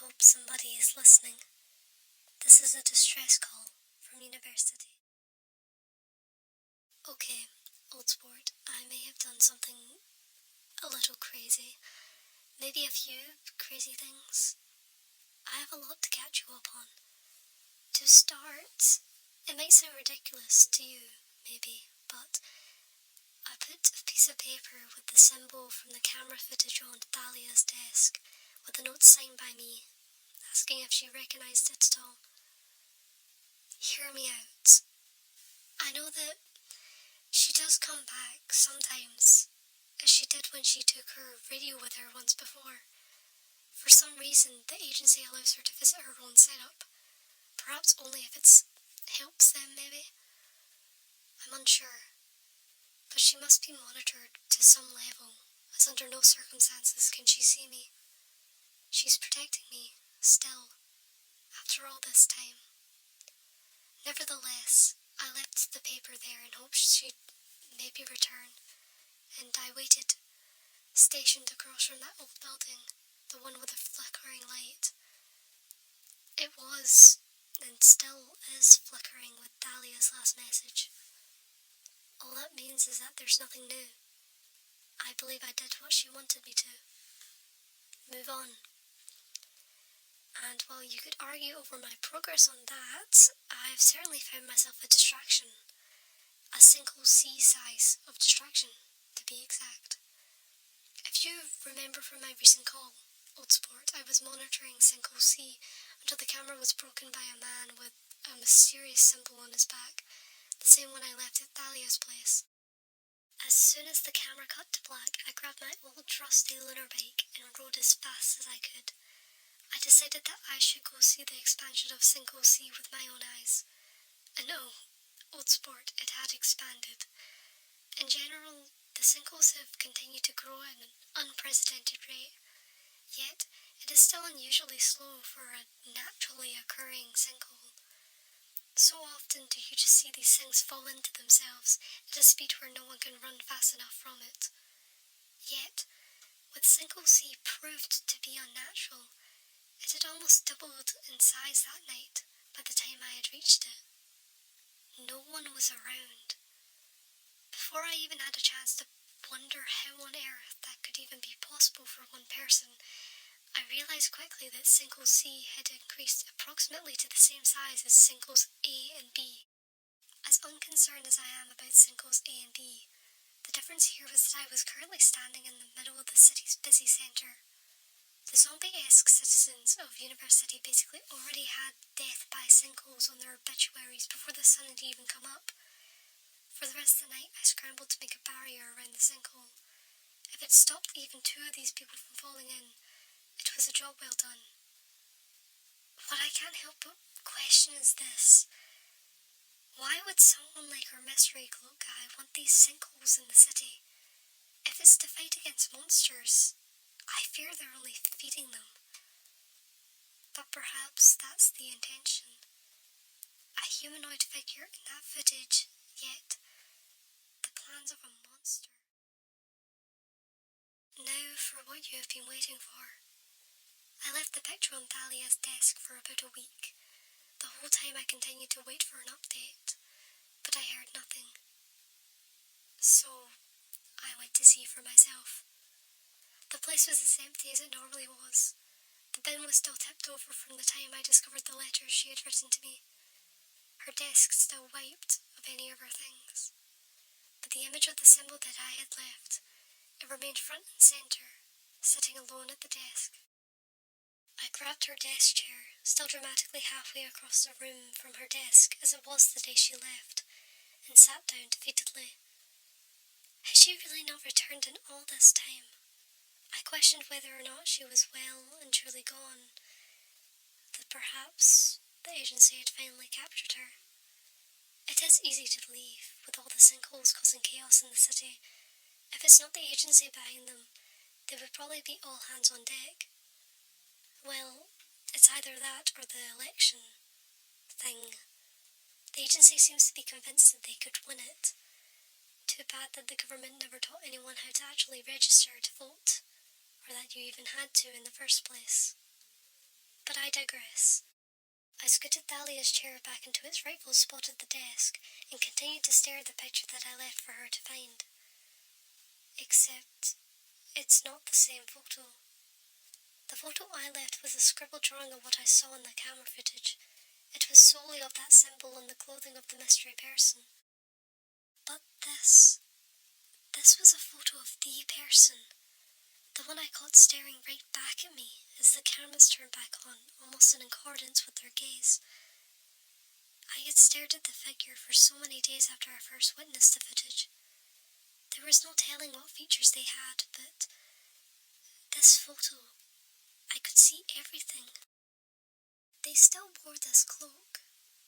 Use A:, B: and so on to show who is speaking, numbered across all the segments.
A: hope somebody is listening. This is a distress call from university. Okay, old sport, I may have done something a little crazy. Maybe a few crazy things. I have a lot to catch you up on. To start, it might sound ridiculous to you, maybe, but I put a piece of paper with the symbol from the camera footage on Thalia's desk, with a note signed by me, asking if she recognised it at all. Hear me out. I know that she does come back sometimes, as she did when she took her radio with her once before. For some reason, the agency allows her to visit her own setup. Perhaps only if it helps them, maybe. I'm unsure. But she must be monitored to some level, as under no circumstances can she see me. She's protecting me, still, after all this time. Nevertheless, I left the paper there in hopes she'd maybe return, and I waited, stationed across from that old building, the one with the flickering light. It was, and still is, flickering with Thalia's last message. All that means is that there's nothing new. I believe I did what she wanted me to. Move on. And while you could argue over my progress on that, I've certainly found myself a distraction. A single C size of distraction, to be exact. If you remember from my recent call, old sport, I was monitoring single C until the camera was broken by a man with a mysterious symbol on his back, the same one I left at Thalia's place. As soon as the camera cut to black, I grabbed my old trusty lunar bike and rode as fast as I could. I decided that I should go see the expansion of Single C with my own eyes. And no, old sport, it had expanded. In general, the sinkholes have continued to grow at an unprecedented rate, yet it is still unusually slow for a naturally occurring sinkhole. So often do you just see these things fall into themselves at a speed where no one can run fast enough from it. Yet, with Single C proved to be unnatural, it had almost doubled in size that night by the time I had reached it. No one was around. Before I even had a chance to wonder how on earth that could even be possible for one person, I realised quickly that Single C had increased approximately to the same size as Singles A and B. As unconcerned as I am about Singles A and B, the difference here was that I was currently standing in the middle of the city's busy centre. The zombie-esque citizens of University basically already had death by sinkholes on their obituaries before the sun had even come up. For the rest of the night, I scrambled to make a barrier around the sinkhole. If it stopped even two of these people from falling in, it was a job well done. What I can't help but question is this. Why would someone like our mystery cloak guy want these sinkholes in the city? If it's to fight against monsters, I fear they're only feeding them. But perhaps that's the intention. A humanoid figure in that footage, yet the plans of a monster. Now for what you have been waiting for. I left the picture on Thalia's desk for about a week. The whole time I continued to wait for an update, but I heard nothing. So I went to see for myself. The place was as empty as it normally was. The bin was still tipped over from the time I discovered the letters she had written to me. Her desk still wiped of any of her things. But the image of the symbol that I had left, it remained front and centre, sitting alone at the desk. I grabbed her desk chair, still dramatically halfway across the room from her desk as it was the day she left, and sat down defeatedly. Had she really not returned in all this time? I questioned whether or not she was well and truly gone, that perhaps the agency had finally captured her. It is easy to believe, with all the sinkholes causing chaos in the city. If it's not the agency behind them, they would probably be all hands on deck. Well, it's either that or the election thing. The agency seems to be convinced that they could win it. Too bad that the government never taught anyone how to actually register to vote, or that you even had to in the first place. But I digress. I scooted Thalia's chair back into its rightful spot at the desk and continued to stare at the picture that I left for her to find. Except, it's not the same photo. The photo I left was a scribbled drawing of what I saw in the camera footage. It was solely of that symbol on the clothing of the mystery person. But this was a photo of the person. The one I caught staring right back at me as the cameras turned back on, almost in accordance with their gaze. I had stared at the figure for so many days after I first witnessed the footage. There was no telling what features they had, but this photo, I could see everything. They still wore this cloak,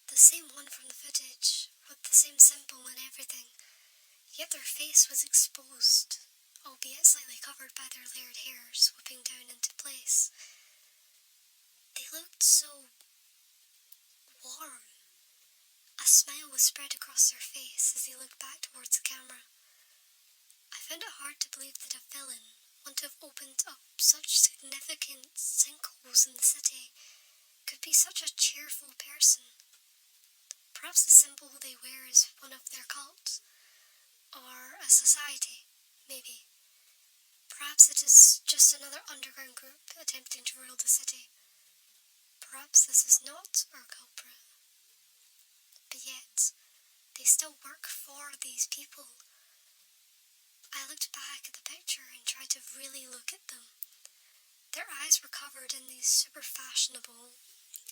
A: the same one from the footage, with the same symbol and everything, yet their face was exposed, albeit slightly covered by their layered hair swooping down into place. They looked so warm. A smile was spread across their face as they looked back towards the camera. I found it hard to believe that a villain, one to have opened up such significant sinkholes in the city, could be such a cheerful person. Perhaps the symbol they wear is one of their cults, or a society, maybe. Perhaps it is just another underground group attempting to rule the city. Perhaps this is not our culprit. But yet, they still work for these people. I looked back at the picture and tried to really look at them. Their eyes were covered in these super fashionable,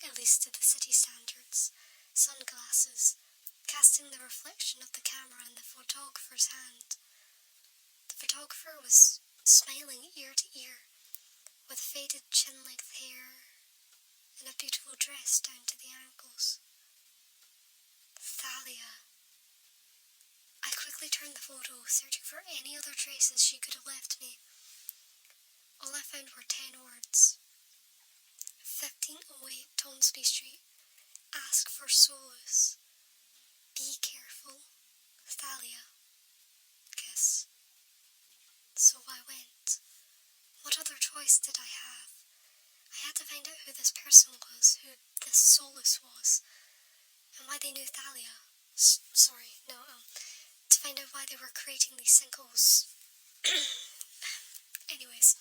A: at least to the city standards, sunglasses, casting the reflection of the camera in the photographer's hand. The photographer was smiling ear to ear, with faded chin-length hair and a beautiful dress down to the ankles. Thalia. I quickly turned the photo, searching for any other traces she could have left me. All I found were 10 words. 1508 Tonsby Street. Ask for solus. Be careful. Thalia. Kiss. So I went. What other choice did I have? I had to find out who this person was, who this solus was, and why they knew Thalia. To find out why they were creating these sinkholes. Anyways,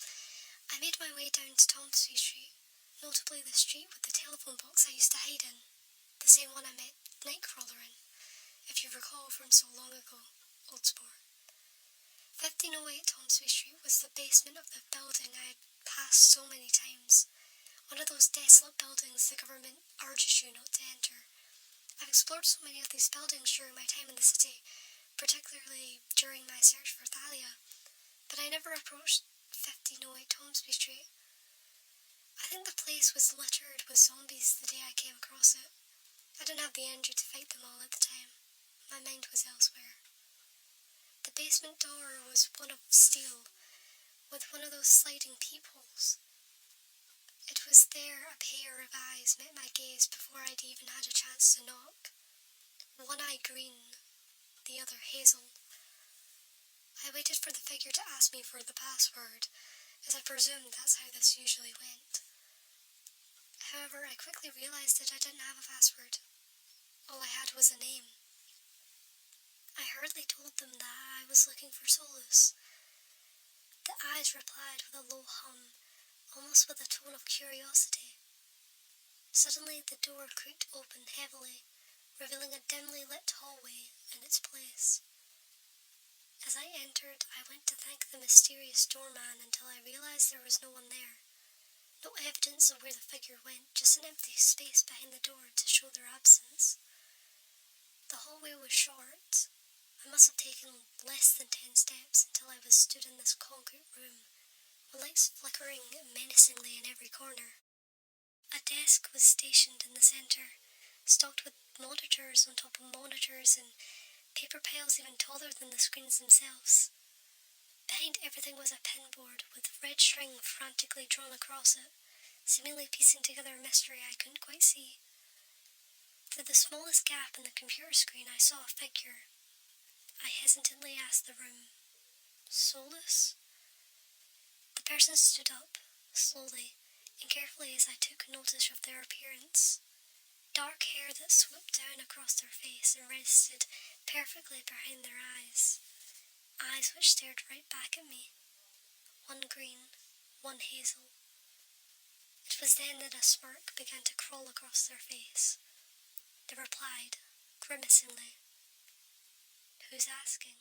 A: I made my way down to Tonsby Street, notably the street with the telephone box I used to hide in, the same one I met Nightcrawler in, if you recall from so long ago, Old Spore. 1508 Tonsby Street was the basement of the building I had passed so many times, one of those desolate buildings the government urges you not to enter. I've explored so many of these buildings during my time in the city, particularly during my search for Thalia, but I never approached 1508 Tonsby Street. I think the place was littered with zombies the day I came across it. I didn't have the energy to fight them all at the time. My mind was elsewhere. The basement door was one of steel, with one of those sliding peepholes. It was there a pair of eyes met my gaze before I'd even had a chance to knock. One eye green, the other hazel. I waited for the figure to ask me for the password, as I presumed that's how this usually went. However, I quickly realised that I didn't have a password. All I had was a name. I hurriedly told them that I was looking for solus. The eyes replied with a low hum, almost with a tone of curiosity. Suddenly the door creaked open heavily, revealing a dimly lit hallway in its place. As I entered, I went to thank the mysterious doorman until I realised there was no one there. No evidence of where the figure went, just an empty space behind the door to show their absence. The hallway was short. I must have taken less than 10 steps until I was stood in this concrete room, with lights flickering menacingly in every corner. A desk was stationed in the centre, stocked with monitors on top of monitors and paper piles even taller than the screens themselves. Behind everything was a pinboard with red string frantically drawn across it, seemingly piecing together a mystery I couldn't quite see. Through the smallest gap in the computer screen I saw a figure. I hesitantly asked the room, "Solus?" The person stood up, slowly, and carefully as I took notice of their appearance. Dark hair that swooped down across their face and rested perfectly behind their eyes. Eyes which stared right back at me. One green, one hazel. It was then that a smirk began to crawl across their face. They replied, grimacingly, "Who's asking?"